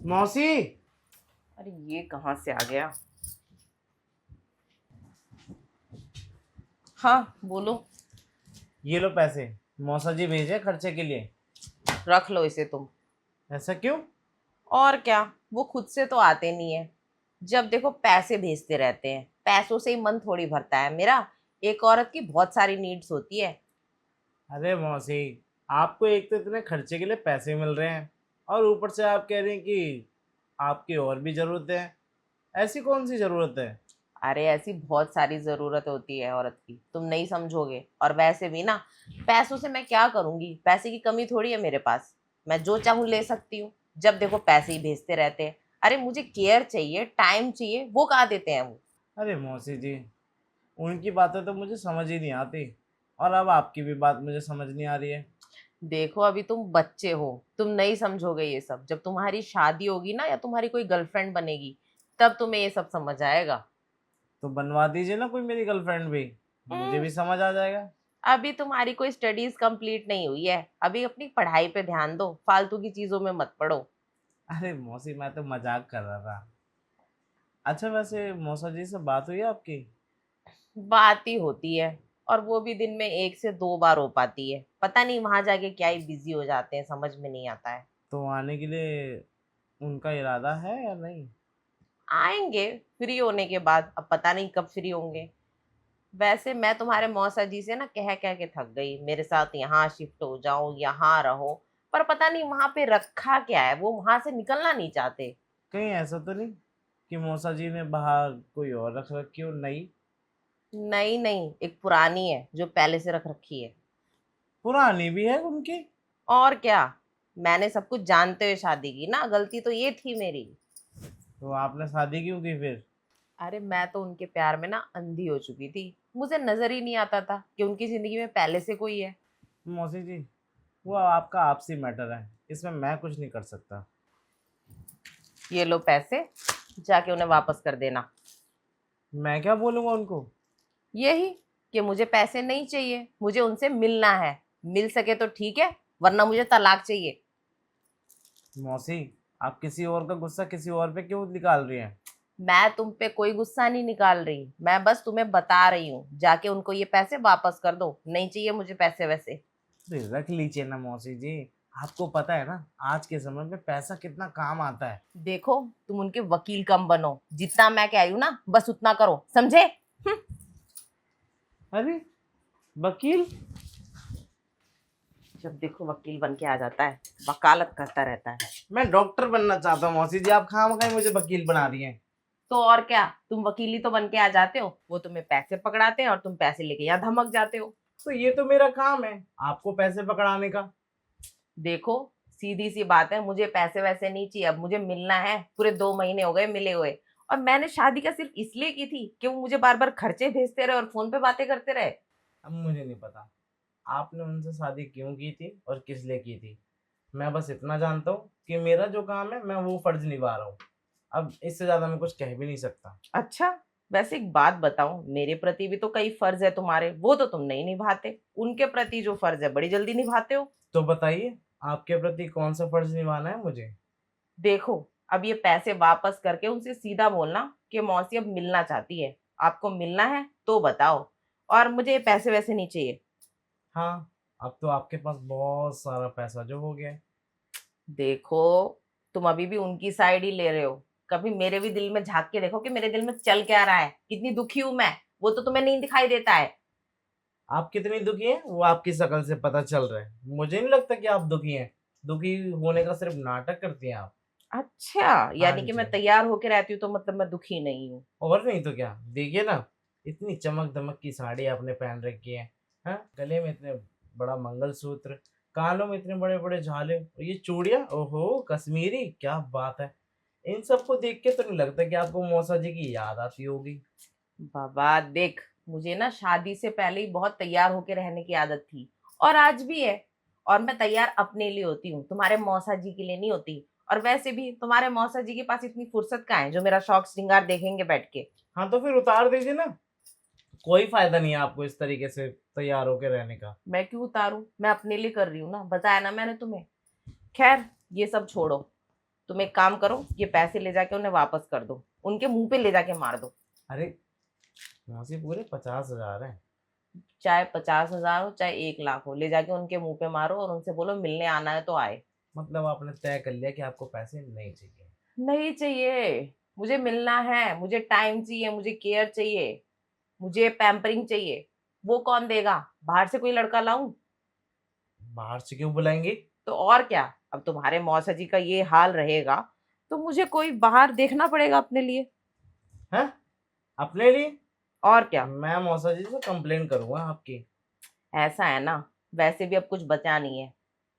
मौसी। अरे ये कहाँ से आ गया। हाँ बोलो। ये लो पैसे, मौसा जी भेजे खर्चे के लिए। रख लो इसे तुम। ऐसा क्यों? और क्या, वो खुद से तो आते नहीं है। जब देखो पैसे भेजते रहते हैं, पैसों से ही मन थोड़ी भरता है मेरा। एक औरत की बहुत सारी नीड्स होती है। अरे मौसी, आपको एक तो इतने खर्चे के लिए पैसे मिल रहे हैं और ऊपर से आप कह रहे हैं कि आपकी और भी ज़रूरतें हैं। ऐसी कौन सी ज़रूरत है? अरे ऐसी बहुत सारी जरूरत होती है औरत की, तुम नहीं समझोगे। और वैसे भी ना, पैसों से मैं क्या करूंगी, पैसे की कमी थोड़ी है मेरे पास। मैं जो चाहूँ ले सकती हूँ। जब देखो पैसे ही भेजते रहते हैं। अरे मुझे केयर चाहिए, टाइम चाहिए, वो कहाँ देते हैं वो। अरे मौसी जी, उनकी बातें तो मुझे समझ ही नहीं आती और अब आपकी भी बात मुझे समझ नहीं आ रही है। देखो अभी तुम बच्चे हो, तुम नहीं समझोगे ये सब। जब तुम्हारी शादी होगी ना, या तुम्हारी कोई गर्लफ्रेंड बनेगी, तब तुम्हें ये सब समझ आएगा। तो बनवा दीजिए ना कोई मेरी गर्लफ्रेंड भी, मुझे हम्म, भी समझ आ जाएगा। अभी तुम्हारी कोई स्टडीज कंप्लीट नहीं हुई है। अभी अपनी पढ़ाई पे ध्यान दो, फालतू की चीजों में मत पड़ो। अरे मौसी, मैं तो मजाक कर रहा था। अच्छा, वैसे मौसा जी से बात हुई है आपकी? बात ही होती है, और वो भी दिन में 1 से 2 बार हो पाती है। पता नहीं वहां जाके क्या ही बिजी हो जाते हैं, समझ में नहीं आता है। तो आने के लिए उनका इरादा है या नहीं? आएंगे फ्री होने के बाद, अब पता नहीं कब फ्री होंगे। वैसे मैं तुम्हारे मौसा जी से ना कह कह के थक गई, मेरे साथ यहाँ शिफ्ट हो जाओ, यहाँ रहो। पर पता नहीं वहां पे रखा क्या है, वो वहां से निकलना नहीं चाहते। कहीं ऐसा तो नहीं कि मौसा जी ने बाहर कोई और रख रखी हो नई? नहीं नहीं, एक पुरानी है जो पहले से रख रखी है। पुरानी भी है उनकी? और क्या। मैंने सब कुछ जानते हुए शादी की ना, गलती तो ये थी मेरी। तो आपने शादी क्यों की फिर? अरे मैं तो उनके प्यार में ना अंधी हो चुकी थी। मुझे नजर ही नहीं आता था कि उनकी जिंदगी में पहले से कोई है। मौसी जी, वो आपका आपसी मैटर है, इसमें मैं कुछ नहीं कर सकता। ये लो पैसे, जाके उन्हें वापस कर देना। मैं क्या बोलूँगा उनको? यही कि मुझे पैसे नहीं चाहिए, मुझे उनसे मिलना है। मिल सके तो ठीक है, वरना मुझे तलाक चाहिए। मौसी, आप किसी और का गुस्सा किसी और पे क्यों निकाल रही हैं? मैं तुम पे कोई गुस्सा नहीं निकाल रही, मैं बस तुम्हें बता रही हूँ, जाके उनको ये पैसे वापस कर दो। नहीं चाहिए मुझे पैसे वैसे। अरे रख लीजिए ना मौसी जी। आपको पता है ना, आज के समय में पैसा कितना काम आता है। देखो, तुम उनके वकील कम बनो, जितना मैं कह रही हूँ ना बस उतना करो, समझे। हम्म। अरे वकील? जब देखो वकील बन के आ जाता है, वकालत करता रहता है। मैं डॉक्टर बनना चाहता हूँ मौसी जी, आप खामखाई मुझे वकील बना रही हैं। तो और क्या, तुम वकीली तो बन के आ जाते हो, वो तुम्हें पैसे पकड़ाते हैं और तुम पैसे लेके यहाँ धमक जाते हो। तो ये तो मेरा काम है, आपको पैसे पकड़ाने का। देखो, सीधी सी बात है, मुझे पैसे वैसे नहीं चाहिए, अब मुझे मिलना है। पूरे 2 महीने हो गए मिले हुए। और मैंने शादी का सिर्फ इसलिए की थी कि वो मुझे बार बार खर्चे भेजते रहे और फोन पे बातें करते रहे। अब मुझे नहीं पता आपने उनसे शादी क्यों की थी और किस लिए की थी। मैं बस इतना जानता हूँ कि मेरा जो काम है मैं वो फर्ज निभा रहा हूँ। अब इससे ज्यादा मैं कुछ कह भी नहीं सकता। अच्छा, वैसे एक बात बताओ, मेरे प्रति भी तो कई फर्ज है तुम्हारे, वो तो तुम नहीं निभाते। उनके प्रति जो फर्ज है बड़ी जल्दी निभाते हो। तो बताइए, आपके प्रति कौन सा फर्ज निभाना है मुझे? देखो, अब ये पैसे वापस करके उनसे सीधा बोलना कि मौसी अब मिलना चाहती है। आपको मिलना है तो बताओ, और मुझे ये पैसे वैसे नहीं चाहिए। हाँ, अब तो आपके पास बहुत सारा पैसा जो हो गया है। देखो, तुम अभी भी उनकी साइड ही ले रहे हो। कभी मेरे भी दिल में झांक के देखो कि मेरे दिल में चल क्या रहा है, कितनी दुखी हूं मैं। वो तो तुम्हें नहीं दिखाई देता है। आप कितनी दुखी हैं वो आपकी शक्ल से पता चल रहा है, मुझे नहीं लगता कि आप दुखी हैं। दुखी होने का सिर्फ नाटक करती हैं आप। अच्छा, हाँ यानी कि जी। मैं तैयार होके रहती हूँ तो मतलब मैं दुखी नहीं हूँ। और नहीं तो क्या, देखिए ना, इतनी चमक दमक की साड़ी आपने पहन रखी है। हाँ, गले में इतने बड़ा मंगलसूत्र, कानों में इतने बड़े बड़े झाले और ये चूड़ियां, ओहो कश्मीरी, क्या बात है। इन सबको देख के तो नहीं लगता कि आपको मौसा जी की याद आती होगी। बाबा देख, मुझे ना शादी से पहले ही बहुत तैयार होके रहने की आदत थी, और आज भी है। और मैं तैयार अपने लिए होती हूँ, तुम्हारे मौसा जी के लिए नहीं होती। और वैसे भी तुम्हारे मौसा जी के पास इतनी फुर्सत कहाँ है जो मेरा शौक श्रृंगार देखेंगे बैठ के। हाँ, तो फिर उतार दीजिए ना। कोई फायदा नहीं है आपको इस तरीके से तैयार होकर रहने का। मैं क्यों उतारूं, मैं अपने लिए कर रही हूँ ना, बताया ना मैंने तुम्हें। खैर, ये सब छोड़ो। तुम एक काम करो, ये पैसे ले जाके उन्हें वापस कर दो, उनके मुंह पे ले जाके मार दो। अरे मौसी पूरे 50,000 है। चाहे 50,000 हो चाहे 1 लाख हो, ले जाके उनके मुंह पे मारो और उनसे बोलो मिलने आना है तो आए। मतलब आपने तय कर लिया कि आपको पैसे नहीं चाहिए। नहीं चाहिए, मुझे मिलना है, मुझे टाइम चाहिए, मुझे केयर चाहिए, मुझे पैम्परिंग चाहिए। वो कौन देगा? बाहर से कोई लड़का लाऊं? बाहर से क्यों बुलाएंगे? तो और क्या, अब तुम्हारे मौसा जी का ये हाल रहेगा तो मुझे कोई बाहर देखना पड़ेगा अपने लिए। हैं? अपने लिए? और क्या। मैं मौसा जी से कंप्लेन करूंगा आपकी। ऐसा है ना, वैसे भी अब कुछ बचा नहीं है।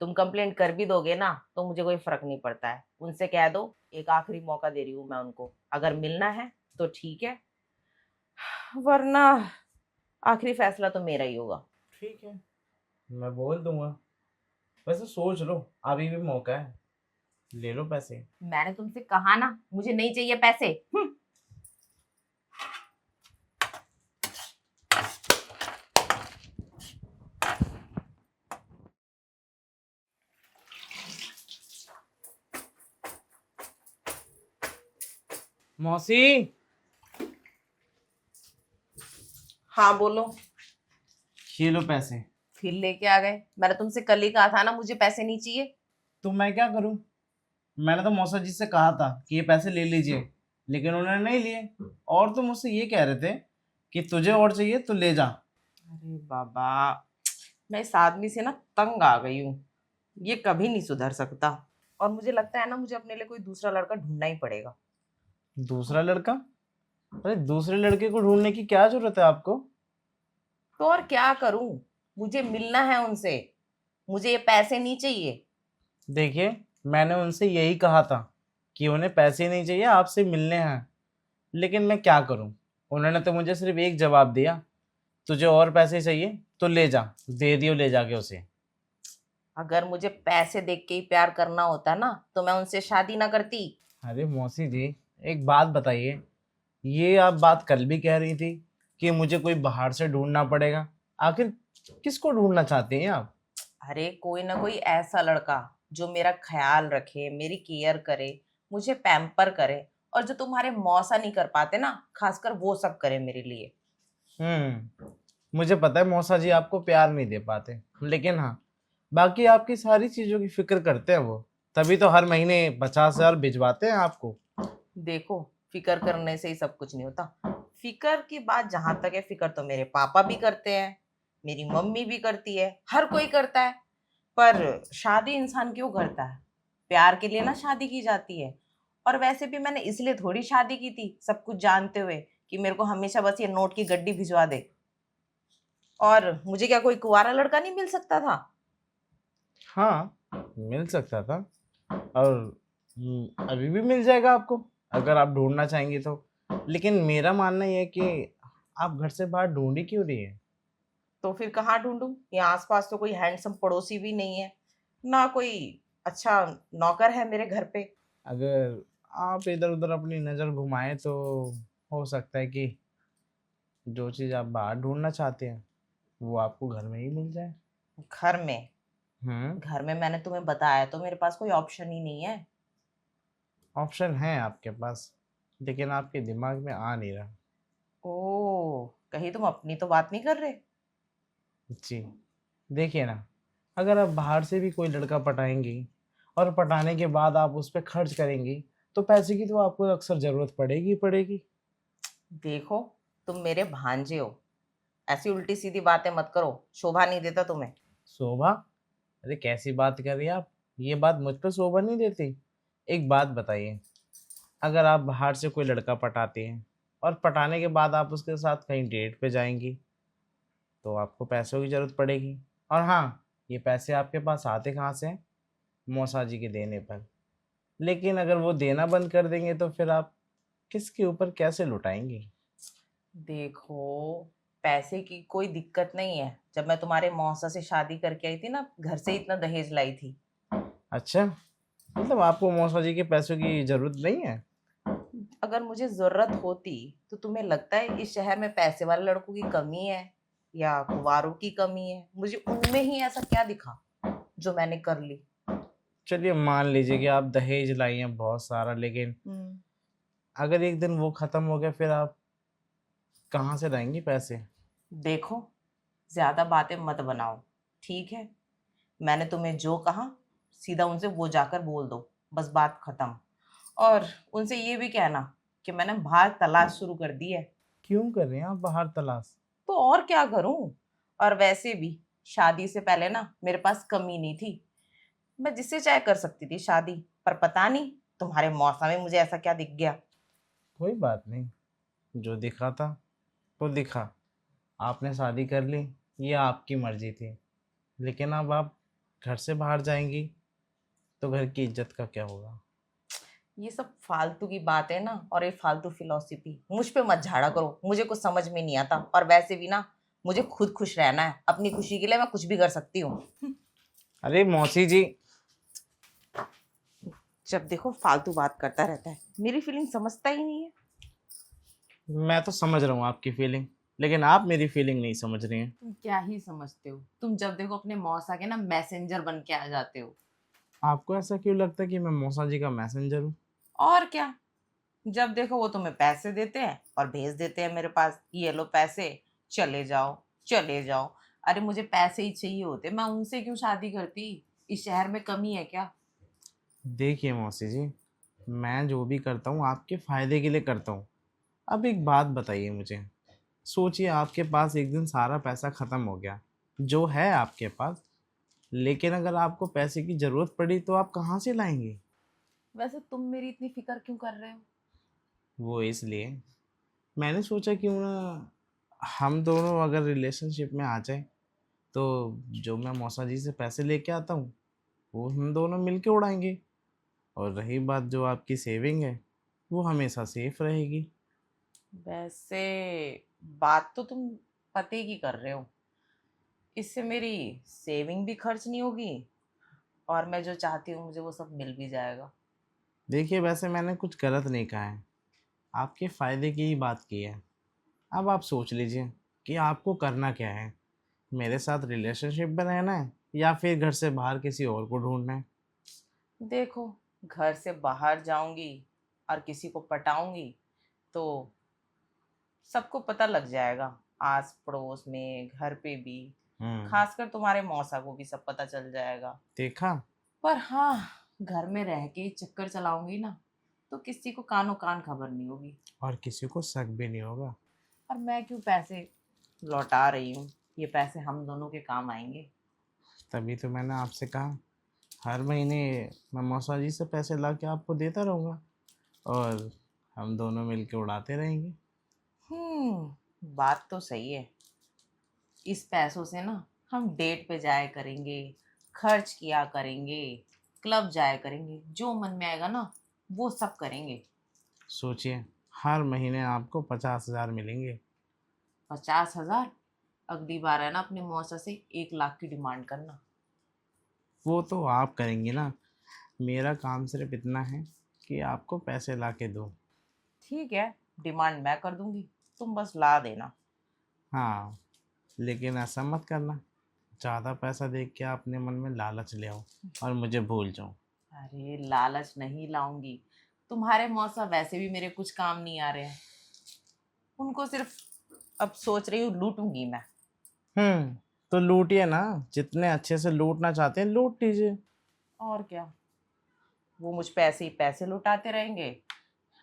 तुम कंप्लेंट कर भी दोगे ना तो मुझे कोई फर्क नहीं पड़ता है, उनसे कह दो एक आखिरी मौका दे रही हूँ मैं उनको, अगर मिलना है तो ठीक है, वरना आखिरी फैसला तो मेरा ही होगा। ठीक है, मैं बोल दूंगा। वैसे सोच लो, अभी भी मौका है, ले लो पैसे। मैंने तुमसे कहा ना मुझे नहीं चाहिए पैसे। मौसी, हाँ बोलो। ये लो पैसे। फिर लेके आ गए, मैंने तुमसे कल ही कहा था ना मुझे पैसे नहीं चाहिए। तो मैं क्या करूं? मैंने तो मौसा जी से कहा था कि ये पैसे ले लीजिए, लेकिन उन्होंने नहीं लिए। और तो मुझसे ये कह रहे थे कि तुझे और चाहिए तो ले जा। अरे बाबा, मैं इस आदमी से ना तंग आ गई हूँ, ये कभी नहीं सुधर सकता। और मुझे लगता है ना मुझे अपने लिए कोई दूसरा लड़का ढूंढना ही पड़ेगा। दूसरा लड़का? अरे दूसरे लड़के को ढूंढने की क्या जरूरत है आपको? तो और क्या करूं, मुझे मिलना है उनसे, मुझे ये पैसे नहीं चाहिए। देखिए, मैंने उनसे यही कहा था कि उन्हें पैसे नहीं चाहिए, आपसे मिलने हैं। लेकिन मैं क्या करूं, उन्होंने तो मुझे सिर्फ एक जवाब दिया, तुझे और पैसे चाहिए तो ले जा। दे दियो ले जाके उसे। अगर मुझे पैसे देख के ही प्यार करना होता ना तो मैं उनसे शादी ना करती। अरे मौसी जी, एक बात बताइए, ये आप बात कल भी कह रही थी कि मुझे कोई बाहर से ढूंढना पड़ेगा। आखिर किसको ढूंढना चाहती हैं आप? अरे कोई ना कोई ऐसा लड़का जो मेरा ख्याल रखे, मेरी केयर करे, मुझे पैम्पर करे, और जो तुम्हारे मौसा नहीं कर पाते ना, खासकर वो सब करे मेरे लिए। मुझे पता है मौसा जी आपको प्यार नहीं दे पाते, लेकिन हाँ, बाकी आपकी सारी चीजों की फिक्र करते हैं वो। तभी तो हर महीने 50,000 भिजवाते हैं आपको। देखो, फिकर करने से ही सब कुछ नहीं होता। फिकर की बात जहां तक है, फिकर तो मेरे पापा भी करते हैं, मेरी मम्मी भी करती है, हर कोई करता है। पर शादी इंसान क्यों करता है? प्यार के लिए ना शादी की जाती है। और वैसे भी मैंने इसलिए थोड़ी शादी की थी, सब कुछ जानते हुए कि मेरे को हमेशा बस ये नोट की गड्डी भिजवा दे। और मुझे क्या कोई कुंवारा लड़का नहीं मिल सकता था? हाँ, मिल सकता था। और अभी भी मिल जाएगा आपको, अगर आप ढूंढना चाहेंगे तो। लेकिन मेरा मानना ये है कि आप घर से बाहर ढूंढ ही क्यों रही है? तो फिर कहाँ ढूंढूं? यहाँ आसपास तो कोई हैंडसम पड़ोसी भी नहीं है, ना कोई अच्छा नौकर है मेरे घर पे। अगर आप इधर उधर अपनी नज़र घुमाएं तो हो सकता है कि जो चीज़ आप बाहर ढूंढना चाहते हैं वो आपको घर में ही मिल जाए। घर में? हम्म। घर में मैंने तुम्हें बताया तो मेरे पास कोई ऑप्शन ही नहीं है। ऑप्शन है आपके पास, लेकिन आपके दिमाग में आ नहीं रहा। ओ, कहीं तुम अपनी तो बात नहीं कर रहे? जी, देखिए ना, अगर आप बाहर से भी कोई लड़का पटाएंगी और पटाने के बाद आप उस पर खर्च करेंगी, तो पैसे की तो आपको अक्सर ज़रूरत पड़ेगी ही पड़ेगी। देखो, तुम मेरे भांजे हो, ऐसी उल्टी सीधी बातें मत करो, शोभा नहीं देता तुम्हें। शोभा? अरे कैसी बात कर रही हैं आप? ये बात मुझ पर शोभा नहीं देती। एक बात बताइए, अगर आप बाहर से कोई लड़का पटाते हैं और पटाने के बाद आप उसके साथ कहीं डेट पे जाएंगी, तो आपको पैसों की ज़रूरत पड़ेगी। और हाँ, ये पैसे आपके पास आते कहाँ से हैं? मौसा जी के देने पर। लेकिन अगर वो देना बंद कर देंगे तो फिर आप किसके ऊपर कैसे लुटाएंगी? देखो, पैसे की कोई दिक्कत नहीं है, जब मैं तुम्हारे मौसा से शादी करके आई थी ना, घर से इतना दहेज लाई थी। अच्छा, मतलब आपको मौसा जी के पैसों की ज़रूरत नहीं है? अगर मुझे जरूरत होती तो तुम्हें लगता है इस शहर में पैसे वाले लड़कों की कमी है या कुंवारों की कमी है? मुझे उनमें ही ऐसा क्या दिखा जो मैंने कर ली? चलिए मान लीजिए कि आप दहेज लाई हैं बहुत सारा, लेकिन अगर एक दिन वो खत्म हो गया फिर आप कहाँ से लाएंगी पैसे? देखो, ज्यादा बातें मत बनाओ, ठीक है? मैंने तुम्हें जो कहा सीधा उनसे वो जाकर बोल दो, बस बात खत्म। और उनसे ये भी कहना कि मैंने बाहर तलाश शुरू कर दी है। क्यों कर रहे हैं आप बाहर तलाश? तो और क्या करूं? और वैसे भी शादी से पहले ना मेरे पास कमी नहीं थी, मैं जिससे चाहे कर सकती थी शादी। पर पता नहीं तुम्हारे मौसम में मुझे ऐसा क्या दिख गया। कोई बात नहीं, जो दिखा था वो दिखा। आपने शादी कर ली, ये आपकी मर्जी थी, लेकिन अब आप घर से बाहर जाएंगी तो घर की इज्जत का क्या होगा? ये सब फालतू की बात है ना, और ये फालतू फिलॉसफी मुझ पे मत झाड़ा करो, मुझे कुछ समझ में नहीं आता। और वैसे भी ना मुझे खुद खुश रहना है, अपनी खुशी के लिए मैं कुछ भी कर सकती हूँ। अरे मौसी जी, जब देखो फालतू बात करता रहता है, मेरी फीलिंग समझता ही नहीं है। मैं तो समझ रहा हूँ आपकी फीलिंग, लेकिन आप मेरी फीलिंग नहीं समझ रही हैं। तुम क्या ही समझते हो? तुम जब देखो अपने मौसा के ना मैसेंजर बन के आ जाते हो। आपको ऐसा क्यों लगता है कि मैं मौसा जी का मैसेंजर हूँ? और क्या, जब देखो वो तुम्हें पैसे देते हैं और भेज देते हैं मेरे पास, ये लो पैसे, चले जाओ चले जाओ। अरे मुझे पैसे ही चाहिए होते, मैं उनसे क्यों शादी करती? इस शहर में कमी है क्या? देखिए मौसी जी, मैं जो भी करता हूँ आपके फ़ायदे के लिए करता हूँ। अब एक बात बताइए मुझे, सोचिए आपके पास एक दिन सारा पैसा ख़त्म हो गया जो है आपके पास, लेकिन अगर आपको पैसे की ज़रूरत पड़ी तो आप कहाँ से लाएंगे? वैसे तुम मेरी इतनी फिक्र क्यों कर रहे हो? वो इसलिए, मैंने सोचा क्यों ना हम दोनों अगर रिलेशनशिप में आ जाए, तो जो मैं मौसा जी से पैसे लेके आता हूँ वो हम दोनों मिलके उड़ाएंगे। और रही बात जो आपकी सेविंग है, वो हमेशा सेफ रहेगी। वैसे बात तो तुम पते की कर रहे हो, इससे मेरी सेविंग भी खर्च नहीं होगी, और मैं जो चाहती हूँ मुझे वो सब मिल भी जाएगा। देखिए वैसे मैंने कुछ गलत नहीं कहा है, आपके फ़ायदे की ही बात की है। अब आप सोच लीजिए कि आपको करना क्या है, मेरे साथ रिलेशनशिप में रहना है या फिर घर से बाहर किसी और को ढूंढना है? देखो, घर से बाहर जाऊंगी और किसी को पटाऊंगी तो सबको पता लग जाएगा, आस पड़ोस में, घर पे भी। खासकर तुम्हारे मौसा को भी सब पता चल जाएगा। देखा। पर हाँ, घर में रह के चक्कर चलाऊंगी ना तो किसी को कानो कान खबर नहीं होगी। और किसी को शक भी नहीं होगा। और मैं क्यों पैसे लौटा रही हूँ, ये पैसे हम दोनों के काम आएंगे। तभी तो मैंने आपसे कहा, हर महीने मैं मौसा जी से पैसे ला के आपको देता रहूँगा और हम दोनों मिलके उड़ाते रहेंगे। बात तो सही है। इस पैसों से ना हम डेट पे जाया करेंगे, खर्च किया करेंगे, क्लब जाया करेंगे, जो मन में आएगा ना वो सब करेंगे। सोचिए, हर महीने आपको 50,000 मिलेंगे। 50,000? अगली बार है ना अपने मौसा से 1 लाख की डिमांड करना। वो तो आप करेंगी ना, मेरा काम सिर्फ इतना है कि आपको पैसे ला के दो। ठीक है, डिमांड मैं कर दूंगी, तुम बस ला देना। हाँ, लेकिन ऐसा मत करना, ज़्यादा पैसा देख के अपने मन में लालच ले आओ और मुझे भूल जाओ। अरे लालच नहीं लाऊंगी, तुम्हारे मौसा वैसे भी मेरे कुछ काम नहीं आ रहे हैं, उनको सिर्फ अब सोच रही हूँ लूटूंगी मैं। हम्म, तो लूटिए ना, जितने अच्छे से लूटना चाहते हैं लूट लीजिए। और क्या, वो मुझ पे ऐसे ही पैसे लुटाते रहेंगे,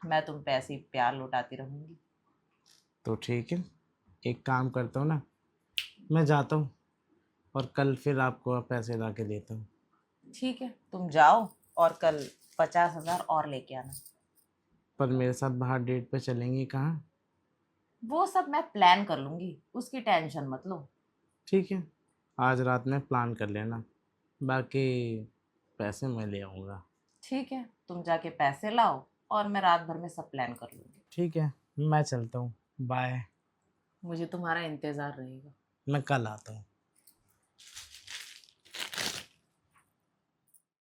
मैं तुम पे ऐसे ही प्यार लुटाती रहूंगी। तो ठीक है, एक काम करता हूँ ना, मैं जाता हूँ और कल फिर आपको पैसे ला के देता हूँ। ठीक है, तुम जाओ और कल 50,000 और लेके आना। पर मेरे साथ बाहर डेट पे चलेंगी कहाँ? वो सब मैं प्लान कर लूंगी, उसकी टेंशन मत लो। ठीक है, आज रात में प्लान कर लेना, बाकी पैसे मैं ले आऊँगा। ठीक है, तुम जाके पैसे लाओ और मैं रात भर में सब प्लान कर लूंगी। ठीक है, मैं चलता हूँ, बाय। मुझे तुम्हारा इंतजार रहेगा। मैं कल आता हूँ।